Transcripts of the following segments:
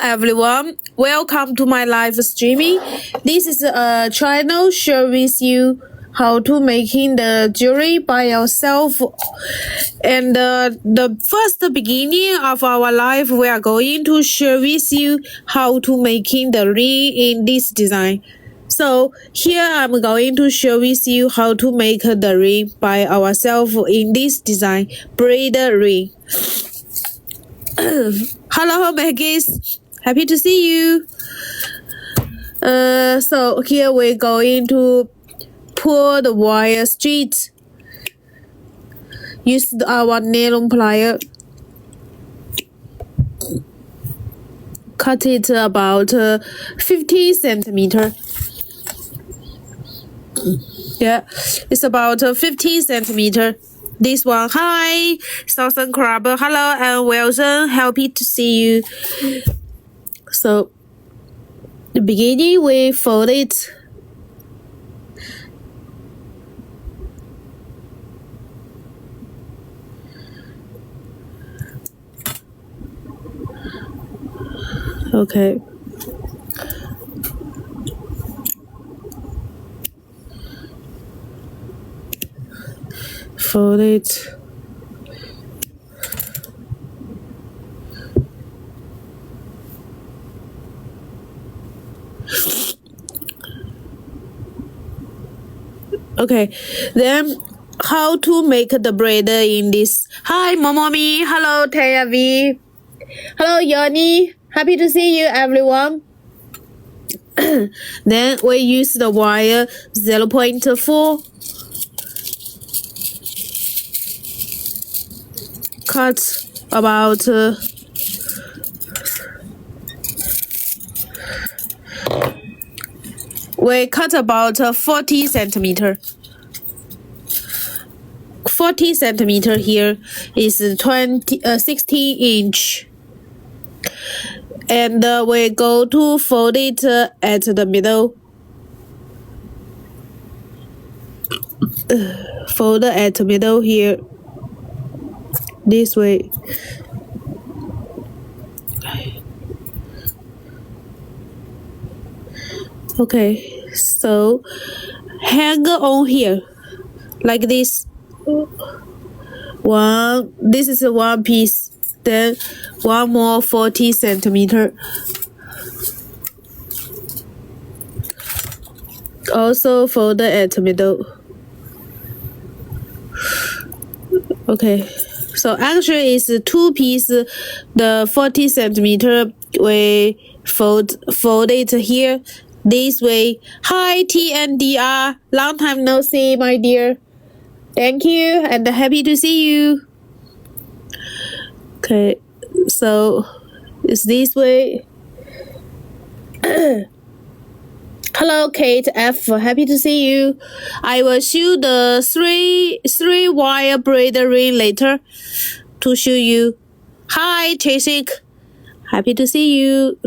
everyone, welcome to my live streaming. This is a channel share with you how to making the jewelry by yourself. And the first beginning of our life, we are going to share with you how to making the ring in this design. So here I'm going to share with you how to make the ring by ourselves in this design, braid ring. Hello, Maggie. Happy to see you. So here we're going to pull the wire straight. Use our nylon plier. Cut it about 50 centimeter. Yeah, it's about 50 centimeter. This one, hi, Southern Crab, hello, and Wilson, happy to see you. So, the beginning we fold it. Okay. Fold it. Okay, then how to make the braid in this? Hi, Momomi. Hello, Tayavi. Hello, Yoni. Happy to see you, everyone. Then we use the wire 0.4. Cut about we cut about 40 centimeter. 40 centimeter here is 16 inch. And we go to fold it at the middle. Fold at the middle here. This way. Okay, so hang on here like this. This is one piece. Then one more 40 centimeter. Also fold at the middle. Okay, so actually it's two pieces. The 40 centimeter we fold it here this way. Hi TNDR, long time no see, my dear. Thank you and happy to see you. Okay, so it's this way. Hello, Kate F. Happy to see you. I will show the three wire braid ring later to show you. Hi, Chasik. Happy to see you.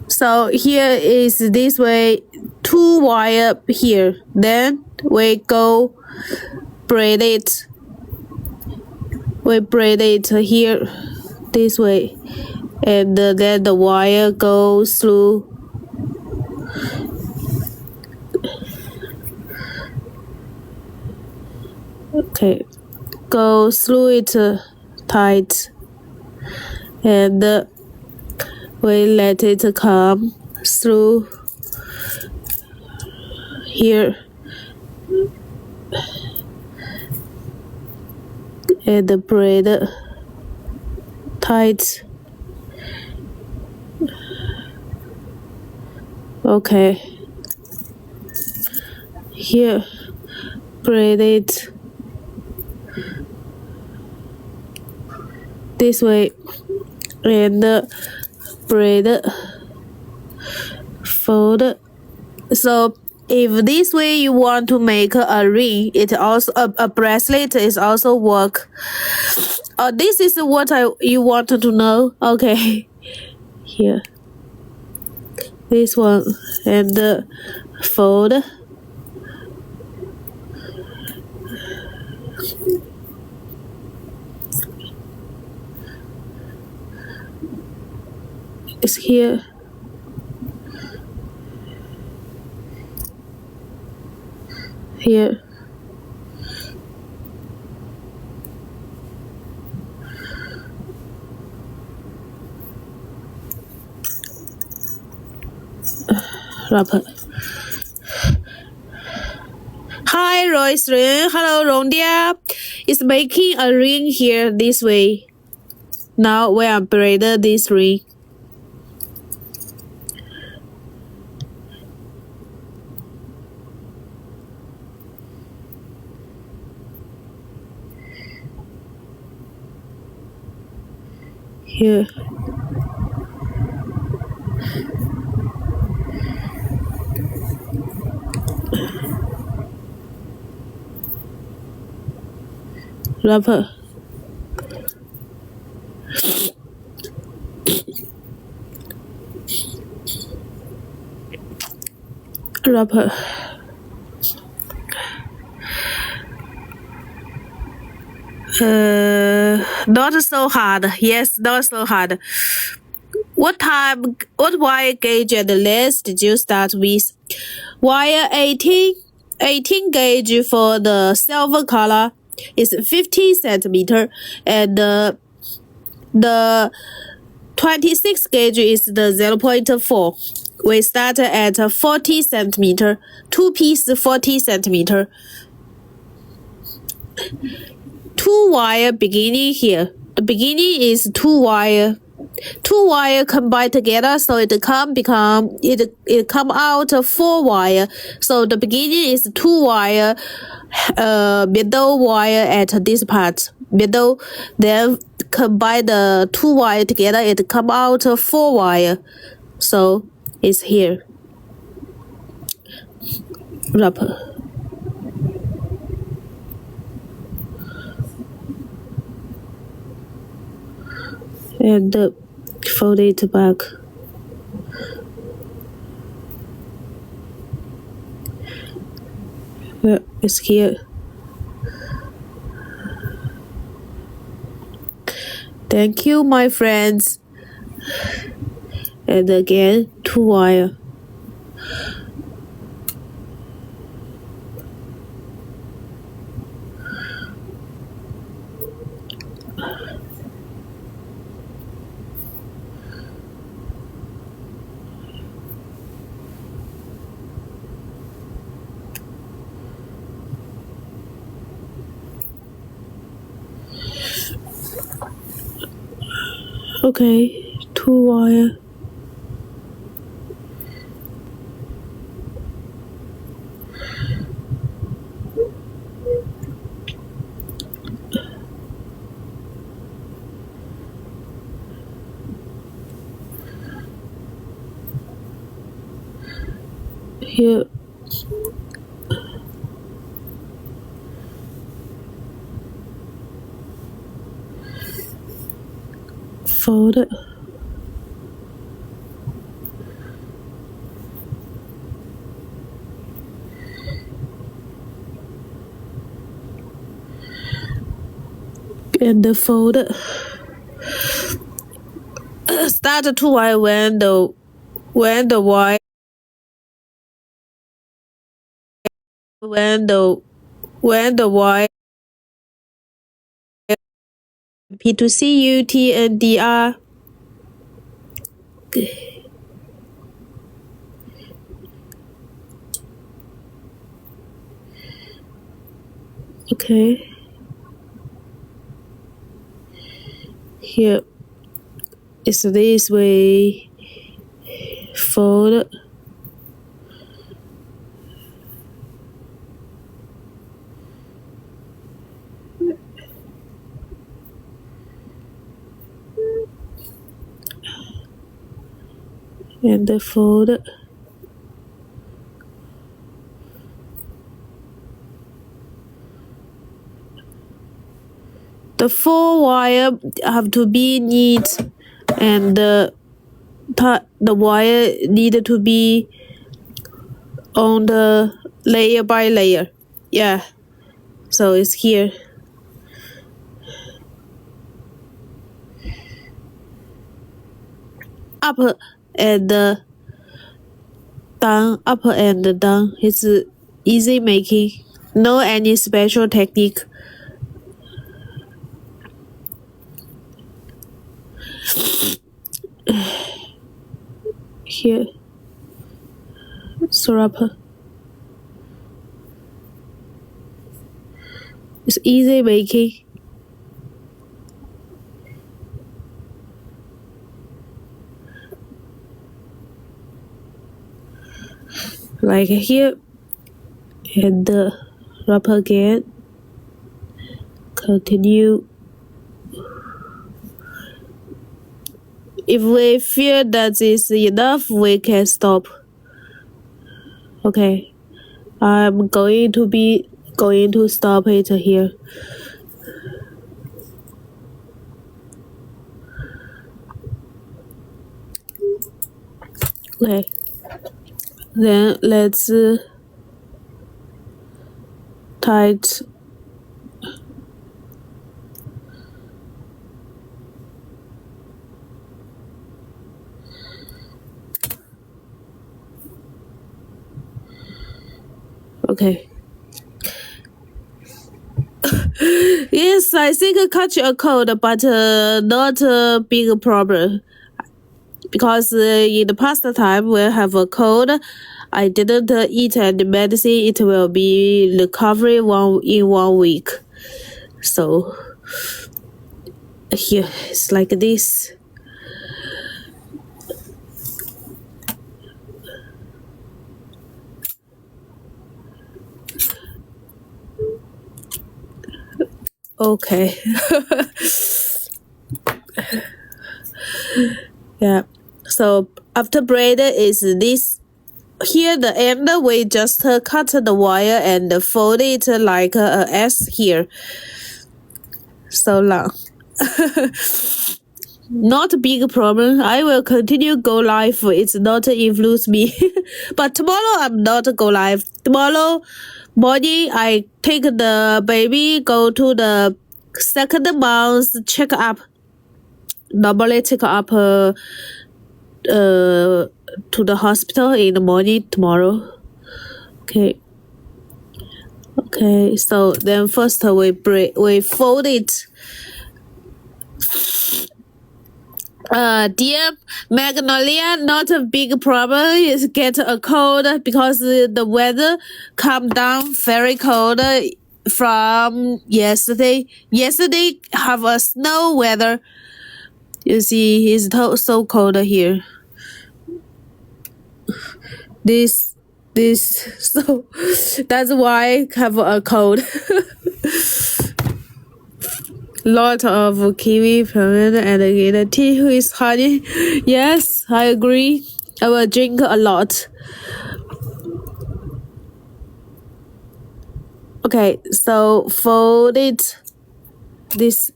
So here is this way, two wire here. Then we go braid it. We braid it here this way. And then the wire goes through. Okay, go through it tight. And we let it come through here. And the braid tight. Okay, here braid it this way and braid, fold. So if this way you want to make a ring, it also a bracelet is also work. This is what you wanted to know. Okay, here. This one and fold. It's here. Here. Wrapper. Hi, Royce Ring. Hello, Rondia. It's making a ring here this way. Now we are braid this ring. Here. Wrapper. Wrapper. Not so hard. Yes, not so hard. What wire gauge and length did you start with? Wire 18 gauge for the silver color is 50 centimeter, and the 26 gauge is the 0.4. We start at 40 centimeter, 2 piece 40 centimeter. 2 wire beginning here. The beginning is 2 wire. 2 wire combined together, so it come out 4 wire. So the beginning is 2 wire, middle wire at this part, middle. Then combine the 2 wire together, it come out 4 wire. So it's here. Wrapper. And fold it back. It's here. Thank you, my friends. And again, 2 wire. Okay, 2 wire. Here. Fold it. And fold it. Start 2 wire when the wire P2C U T N D R. Okay. Here. It's this way. Fold. And fold. The 4 wire have to be neat, and the wire need to be on the layer by layer. Yeah, so it's here. up and down, up and down. It's easy making. No any special technique. Here, syrup. It's easy making. Like here, and rub again. Continue. If we feel that is enough, we can stop. Okay, I'm going to stop it here. Okay, then let's tight. Okay. Yes, I think I catch a cold, but not a big problem. Because in the past time when I have a cold, I didn't eat any medicine. It will be recovery in 1 week. So here it's like this. Okay. Yeah. So after braid is this. Here the end we just cut the wire and fold it like a S here. So long. Not a big problem. I will continue go live. It's not influence me. But tomorrow I'm not go live. Tomorrow morning I take the baby go to the 2nd month check up. Normally check up to the hospital in the morning tomorrow. Okay. Okay, so then first we fold it. Dear Magnolia, not a big problem is get a cold because the weather come down very cold from yesterday. Yesterday have a snow weather. You see, it's so cold here. This so that's why I have a cold. Lot of kiwi peppermint and green tea with honey. Yes, I agree. I will drink a lot. Okay, so fold it this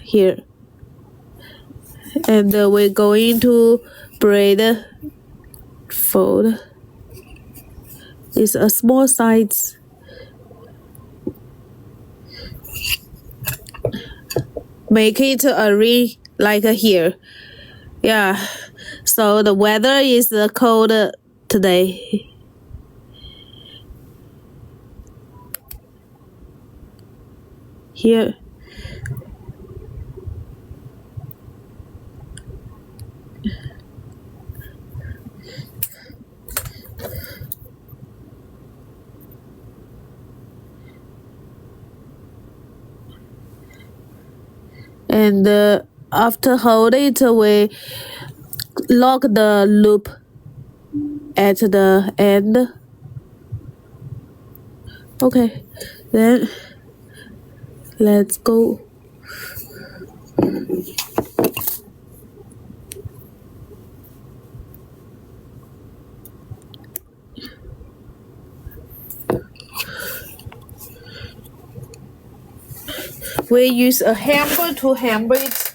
here. And we're going to braid fold. It's a small size. Make it a ring like here. Yeah. So the weather is cold today. Here. And after holding it, we lock the loop at the end. Okay, then let's go. We use a hammer to hammer it.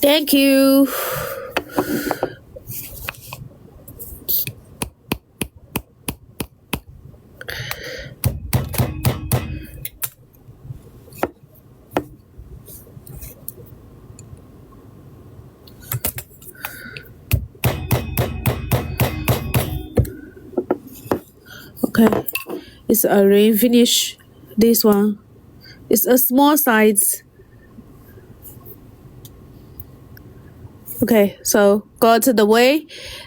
Thank you. Okay, it's a ring finish. This one, it's a small size. Okay, so got the way.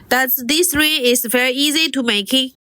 That's this ring is very easy to making.